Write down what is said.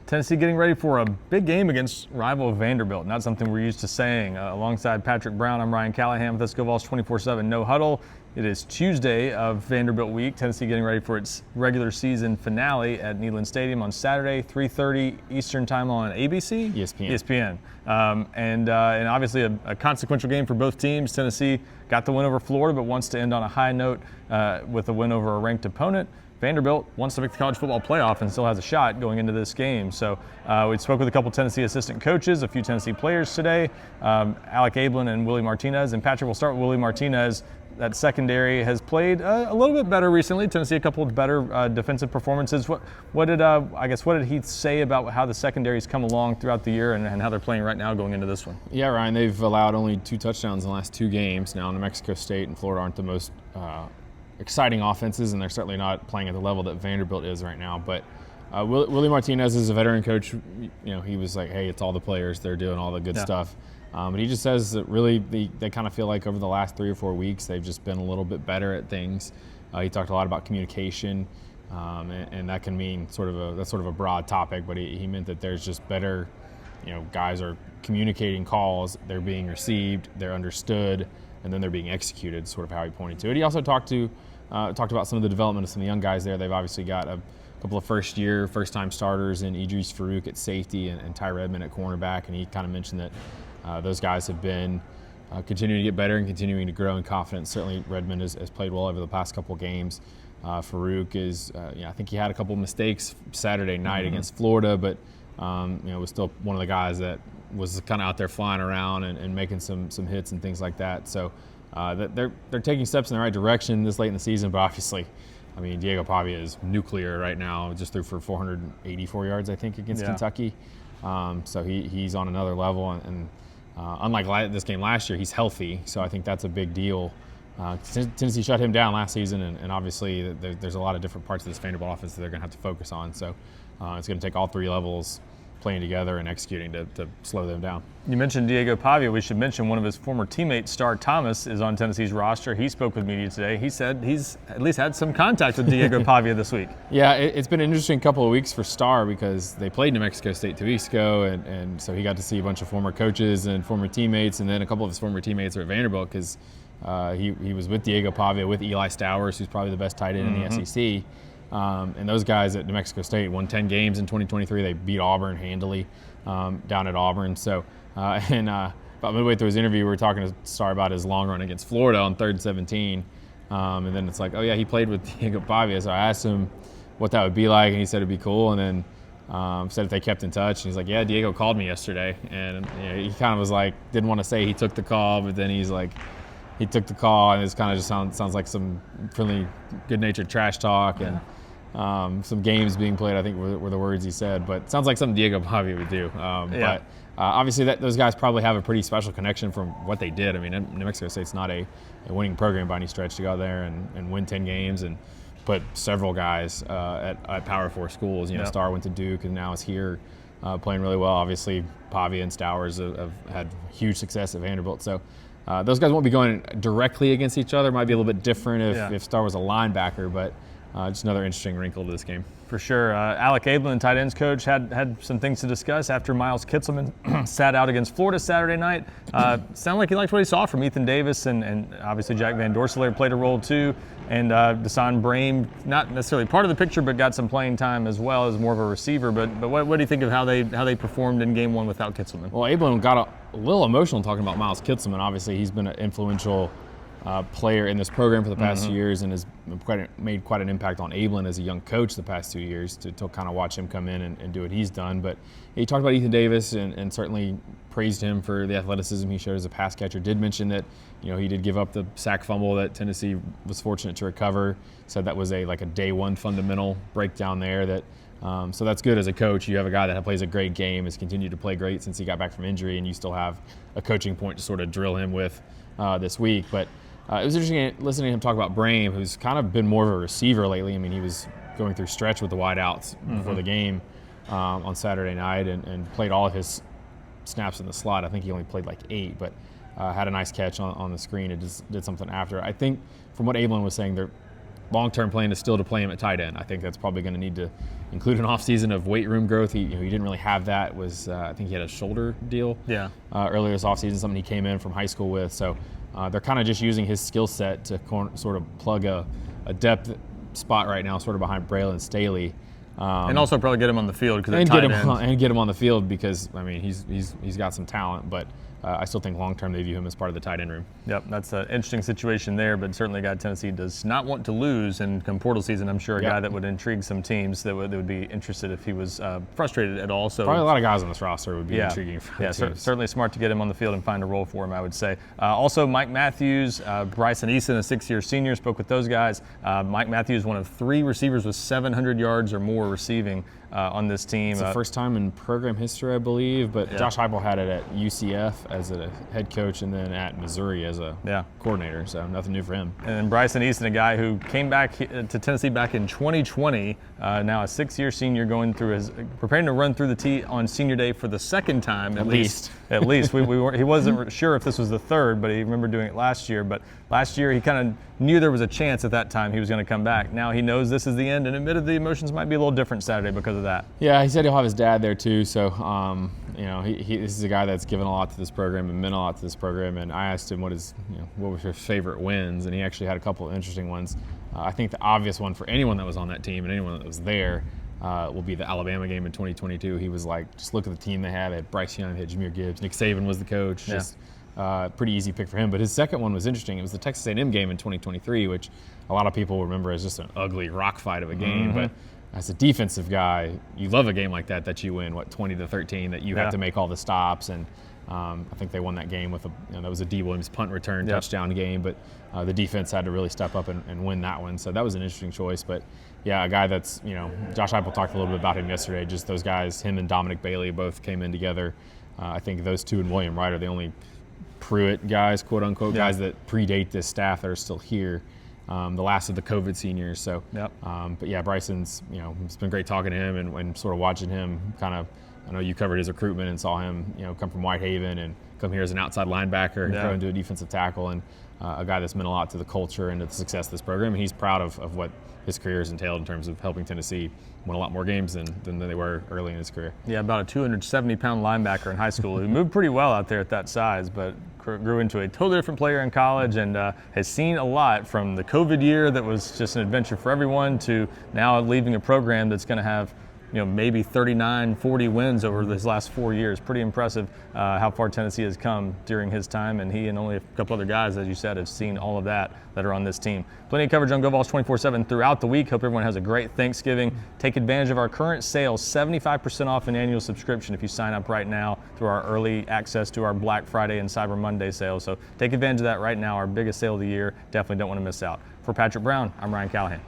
Tennessee getting ready for a big game against rival Vanderbilt. Not something we're used to saying. Alongside Patrick Brown, I'm Ryan Callahan with Let's Go Vols 24/7 No-Huddle. It is Tuesday of Vanderbilt week. Tennessee getting ready for its regular season finale at Neyland Stadium on Saturday, 3:30 Eastern Time on ABC? ESPN. ESPN. And obviously a consequential game for both teams. Tennessee got the win over Florida, but wants to end on a high note with a win over a ranked opponent. Vanderbilt wants to make the college football playoff and still has a shot going into this game. So we spoke with a couple Tennessee assistant coaches, a few Tennessee players today, Alec Abeln and Willie Martinez. And Patrick, we'll start with Willie Martinez. That secondary has played a little bit better recently. Tennessee a couple of better defensive performances. What did he say about how the secondary's come along throughout the year and how they're playing right now going into this one? Yeah, Ryan, they've allowed only 2 touchdowns in the last 2 games. Now, New Mexico State and Florida aren't the most exciting offenses, and they're certainly not playing at the level that Vanderbilt is right now. But Willie Martinez is a veteran coach. You know, he was like, hey, it's all the players. They're doing all the good stuff. But he just says that really they kind of feel like over the last 3 or 4 weeks they've just been a little bit better at things. He talked a lot about communication, and that can mean that's sort of a broad topic, but he meant that there's just better, guys are communicating calls, they're being received, they're understood, and then they're being executed, sort of how he pointed to it. He also talked about some of the development of some of the young guys there. They've obviously got a couple of first-time starters in Idris Farouk at safety and Ty Redmond at cornerback, and he kind of mentioned that those guys have been continuing to get better and continuing to grow in confidence. Certainly Redmond has played well over the past couple of games. Farouk is, I think he had a couple of mistakes Saturday night against Florida, but was still one of the guys that was kind of out there flying around and making some hits and things like that. So they're taking steps in the right direction this late in the season, but obviously, I mean, Diego Pavia is nuclear right now, just threw for 484 yards, I think, against Kentucky. So he's on another level, and unlike this game last year, he's healthy, so I think that's a big deal. Tennessee shut him down last season, and obviously there's a lot of different parts of this Vanderbilt offense that they're going to have to focus on. So it's going to take all 3 levels playing together and executing to slow them down. You mentioned Diego Pavia. We should mention one of his former teammates, Star Thomas, is on Tennessee's roster. He spoke with media today. He said he's at least had some contact with Diego Pavia this week. Yeah, it's been an interesting couple of weeks for Star because they played New Mexico State 2 weeks ago, and so he got to see a bunch of former coaches and former teammates, and then a couple of his former teammates are at Vanderbilt because he was with Diego Pavia, with Eli Stowers, who's probably the best tight end in the SEC. And those guys at New Mexico State won 10 games in 2023. They beat Auburn handily down at Auburn. So, about midway through his interview, we were talking to Star about his long run against Florida on 3rd and 17. And then it's like, oh, yeah, he played with Diego Pavia. So I asked him what that would be like, and he said it'd be cool. And then said if they kept in touch. And he's like, yeah, Diego called me yesterday. And he kind of was like, didn't want to say he took the call, but then he's like, he took the call, and it's kind of just sounds like some friendly, good-natured trash talk and some games being played, I think were the words he said. But it sounds like something Diego Pavia would do. But obviously those guys probably have a pretty special connection from what they did. I mean, New Mexico State's not a winning program by any stretch to go out there and win 10 games and put several guys at Power 4 schools. Star went to Duke and now is here playing really well. Obviously, Pavia and Stowers have had huge success at Vanderbilt. So those guys won't be going directly against each other. Might be a little bit different if Star was a linebacker, but just another interesting wrinkle to this game. For sure. Alec Abeln, tight ends coach, had some things to discuss after Miles Kitselman sat out against Florida Saturday night. Sounded like he liked what he saw from Ethan Davis, and obviously Jack Van Dorselaer played a role too. And DaSaahn Brame, not necessarily part of the picture, but got some playing time as well as more of a receiver. But what do you think of how they performed in game 1 without Kitselman? Well, Abeln got a little emotional talking about Miles Kitselman. Obviously, he's been an influential player in this program for the past 2 years and has made quite an impact on Abeln as a young coach the past 2 years to kind of watch him come in and do what he's done. But he talked about Ethan Davis and certainly praised him for the athleticism he showed as a pass catcher. Did mention that he did give up the sack fumble that Tennessee was fortunate to recover. Said that was a day 1 fundamental breakdown there. That so that's good as a coach. You have a guy that plays a great game, has continued to play great since he got back from injury, and you still have a coaching point to sort of drill him with this week. But it was interesting listening to him talk about Brame, who's kind of been more of a receiver lately. I mean, he was going through stretch with the wideouts before the game on Saturday night and played all of his snaps in the slot. I think he only played 8, but had a nice catch on the screen and just did something after. I think from what Abeln was saying, long-term plan is still to play him at tight end. I think that's probably going to need to include an offseason of weight room growth. He didn't really have that. I think he had a shoulder deal earlier this offseason, something he came in from high school with. So they're kind of just using his skill set to sort of plug a depth spot right now, sort of behind Braylon Staley. And also probably get him on the field and get him on the field because I mean he's got some talent, but I still think long term they view him as part of the tight end room. Yep, that's an interesting situation there, but certainly a guy Tennessee does not want to lose. And come portal season, I'm sure a guy that would intrigue some teams that would be interested if he was frustrated at all. So probably a lot of guys on this roster would be intriguing. Certainly smart to get him on the field and find a role for him, I would say. Also, Mike Matthews, Bryson Eason, a 6-year senior, spoke with those guys. Mike Matthews, one of 3 receivers with 700 yards or more receiving on this team. It's the first time in program history, I believe, but Josh Heupel had it at UCF as a head coach and then at Missouri as a coordinator, so nothing new for him. And then Bryson Eason, a guy who came back to Tennessee back in 2020, now a 6-year senior preparing to run through the T on senior day for the second time at least. At least. He wasn't sure if this was the third, but he remembered doing it last year. But last year he kind of knew there was a chance at that time he was going to come back. Now he knows this is the end, and admitted the emotions might be a little different Saturday because of that. Yeah, he said he'll have his dad there too. So, this is a guy that's given a lot to this program and meant a lot to this program. And I asked him what was his favorite wins, and he actually had a couple of interesting ones. I think the obvious one for anyone that was on that team and anyone that was there will be the Alabama game in 2022. He was like, just look at the team they had. They had Bryce Young, they had Jahmyr Gibbs, Nick Saban was the coach. Just pretty easy pick for him. But his second one was interesting. It was the Texas A&M game in 2023, which a lot of people remember as just an ugly rock fight of a game. But as a defensive guy, you love a game like that you win, 20-13, that you have to make all the stops. And I think they won that game with that was a D. Williams punt return touchdown game, but the defense had to really step up and win that one. So that was an interesting choice. But yeah, a guy that's, Josh Heupel talked a little bit about him yesterday. Just those guys, him and Dominic Bailey both came in together. I think those two and William Wright are the only Pruitt guys, quote unquote, guys that predate this staff that are still here. The last of the COVID seniors. So, but yeah, Bryson's, it's been great talking to him and sort of watching him kind of. I know you covered his recruitment and saw him, come from Whitehaven and come here as an outside linebacker and grow into a defensive tackle, and a guy that's meant a lot to the culture and to the success of this program. And he's proud of what his career has entailed in terms of helping Tennessee win a lot more games than they were early in his career. Yeah, about a 270-pound linebacker in high school who moved pretty well out there at that size, but grew into a totally different player in college and has seen a lot from the COVID year that was just an adventure for everyone to now leaving a program that's going to have maybe 39, 40 wins over these last 4 years. Pretty impressive how far Tennessee has come during his time, and he and only a couple other guys, as you said, have seen all of that are on this team. Plenty of coverage on GoVols 24/7 throughout the week. Hope everyone has a great Thanksgiving. Take advantage of our current sale, 75% off an annual subscription if you sign up right now through our early access to our Black Friday and Cyber Monday sale. So take advantage of that right now, our biggest sale of the year. Definitely don't want to miss out. For Patrick Brown, I'm Ryan Callahan.